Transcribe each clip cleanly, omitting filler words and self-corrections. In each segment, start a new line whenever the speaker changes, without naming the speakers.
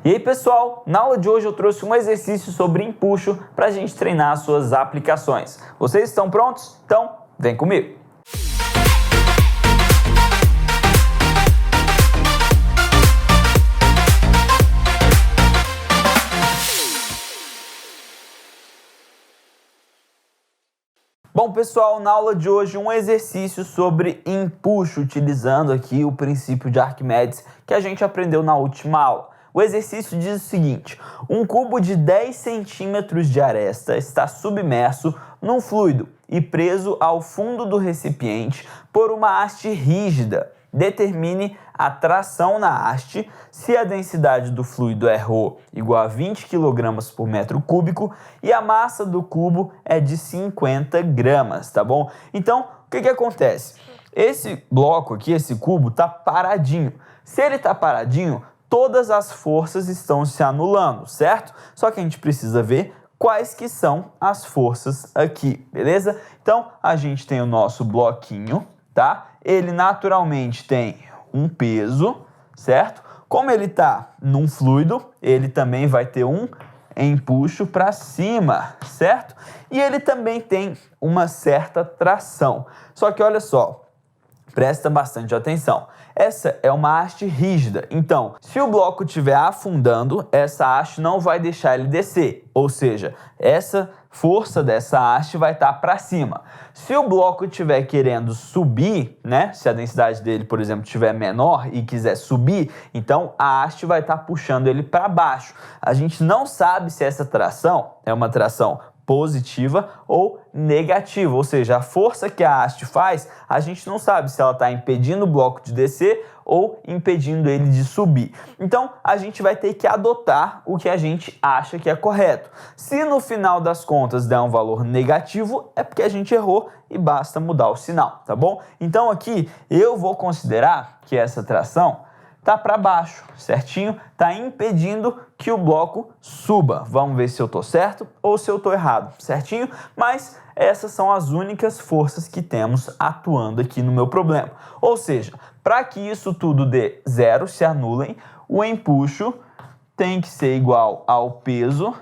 E aí pessoal, na aula de hoje eu trouxe um exercício sobre empuxo para a gente treinar as suas aplicações. Vocês estão prontos? Então vem comigo! Bom pessoal, na aula de hoje um exercício sobre empuxo, utilizando aqui o princípio de Arquimedes que a gente aprendeu na última aula. O exercício diz o seguinte: um cubo de 10 centímetros de aresta está submerso num fluido e preso ao fundo do recipiente por uma haste rígida. Determine a tração na haste se a densidade do fluido é ρ igual a 20 kg por metro cúbico e a massa do cubo é de 50 gramas, tá bom? Então, o que acontece? Esse bloco aqui, esse cubo, está paradinho. Se ele está paradinho, todas as forças estão se anulando, certo? Só que a gente precisa ver quais que são as forças aqui, beleza? Então, a gente tem o nosso bloquinho, tá? Ele naturalmente tem um peso, certo? Como ele está num fluido, ele também vai ter um empuxo para cima, certo? E ele também tem uma certa tração. Só que olha só, presta bastante atenção. Essa é uma haste rígida, então, se o bloco estiver afundando, essa haste não vai deixar ele descer, ou seja, essa força dessa haste vai estar para cima. Se o bloco estiver querendo subir, né, se a densidade dele, por exemplo, estiver menor e quiser subir, então a haste vai estar puxando ele para baixo. A gente não sabe se essa tração é uma tração positiva ou negativa, ou seja, a força que a haste faz, a gente não sabe se ela está impedindo o bloco de descer ou impedindo ele de subir. Então, a gente vai ter que adotar o que a gente acha que é correto. Se no final das contas der um valor negativo, é porque a gente errou e basta mudar o sinal, tá bom? Então aqui eu vou considerar que essa tração tá para baixo, certinho? Tá impedindo que o bloco suba. Vamos ver se eu tô certo ou se eu tô errado, certinho? Mas essas são as únicas forças que temos atuando aqui no meu problema. Ou seja, para que isso tudo dê zero, se anulem, o empuxo tem que ser igual ao peso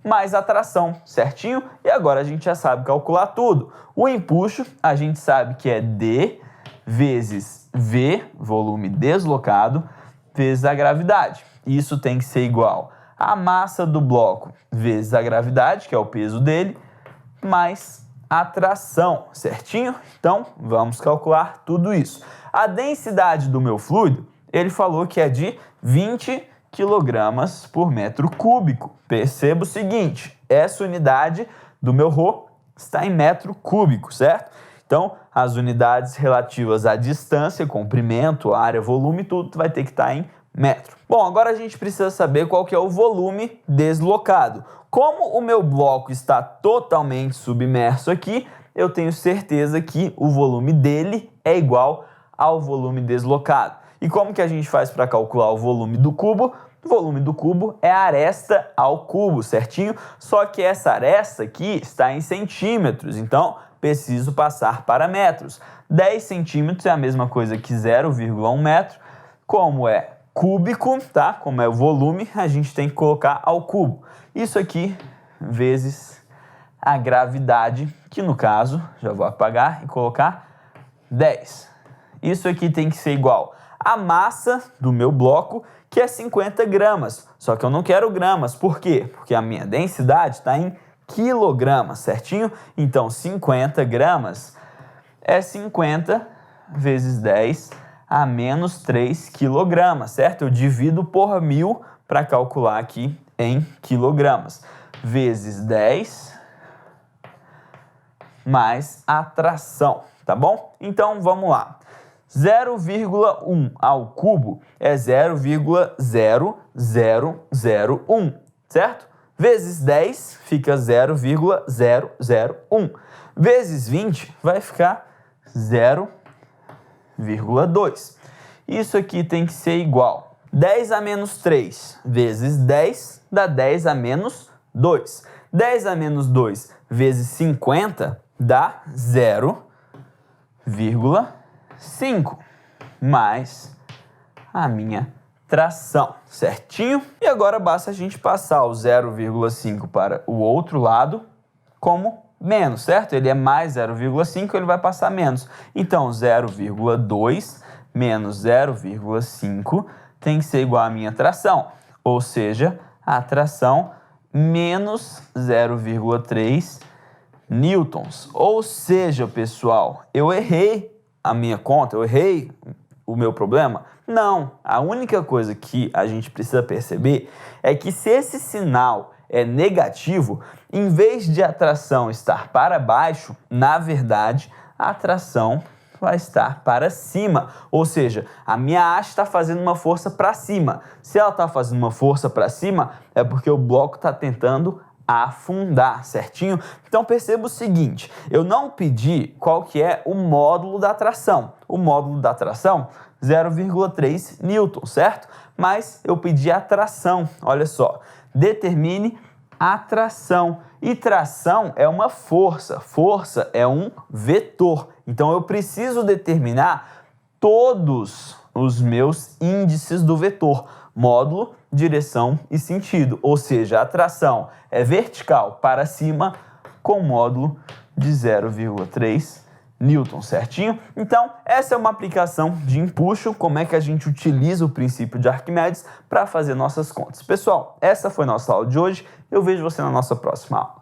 mais a tração, certinho? E agora a gente já sabe calcular tudo. O empuxo, a gente sabe que é D vezes V, volume deslocado, vezes a gravidade. Isso tem que ser igual à massa do bloco vezes a gravidade, que é o peso dele, mais a tração, certinho? Então, vamos calcular tudo isso. A densidade do meu fluido, ele falou que é de 20 kg por metro cúbico. Perceba o seguinte, essa unidade do meu ρ está em metro cúbico, certo? Então, as unidades relativas à distância, comprimento, área, volume, tudo vai ter que estar em metro. Bom, agora a gente precisa saber qual que é o volume deslocado. Como o meu bloco está totalmente submerso aqui, eu tenho certeza que o volume dele é igual ao volume deslocado. E como que a gente faz para calcular o volume do cubo? O volume do cubo é a aresta ao cubo, certinho? Só que essa aresta aqui está em centímetros, então preciso passar para metros. 10 centímetros é a mesma coisa que 0,1 metro. Como é cúbico, tá? Como é o volume, a gente tem que colocar ao cubo. Isso aqui vezes a gravidade, que no caso, já vou apagar e colocar 10. Isso aqui tem que ser igual à massa do meu bloco, que é 50 gramas. Só que eu não quero gramas. Por quê? Porque a minha densidade está em quilogramas, certinho? Então, 50 gramas é 50 vezes 10 a menos 3 quilogramas, certo? Eu divido por 1000 para calcular aqui em quilogramas. Vezes 10 mais a tração, tá bom? Então, vamos lá. 0,1 ao cubo é 0,0001, certo? Vezes 10 fica 0,001. Vezes 20 vai ficar 0,2. Isso aqui tem que ser igual. 10 a menos 3 vezes 10 dá 10 a menos 2. 10 a menos 2 vezes 50 dá 0,5 mais a minha tração, certinho? E agora basta a gente passar o 0,5 para o outro lado como menos, certo? Ele é mais 0,5, ele vai passar menos. Então, 0,2 menos 0,5 tem que ser igual à minha tração, ou seja, a tração menos 0,3 newtons. Ou seja, pessoal, eu errei a minha conta, eu errei o meu problema? Não, a única coisa que a gente precisa perceber é que se esse sinal é negativo, em vez de a tração estar para baixo, na verdade, a tração vai estar para cima. Ou seja, a minha haste está fazendo uma força para cima. Se ela está fazendo uma força para cima, é porque o bloco está tentando afundar, certinho? Então perceba o seguinte, eu não pedi qual que é o módulo da tração. O módulo da tração, 0,3 newton, certo? Mas eu pedi a tração, olha só. Determine a tração. E tração é uma força. Força é um vetor. Então eu preciso determinar todos os meus índices do vetor. Módulo, direção e sentido. Ou seja, a tração é vertical para cima com módulo de 0,3 newton, certinho? Então, essa é uma aplicação de empuxo, como é que a gente utiliza o princípio de Arquimedes para fazer nossas contas. Pessoal, essa foi nossa aula de hoje. Eu vejo você na nossa próxima aula.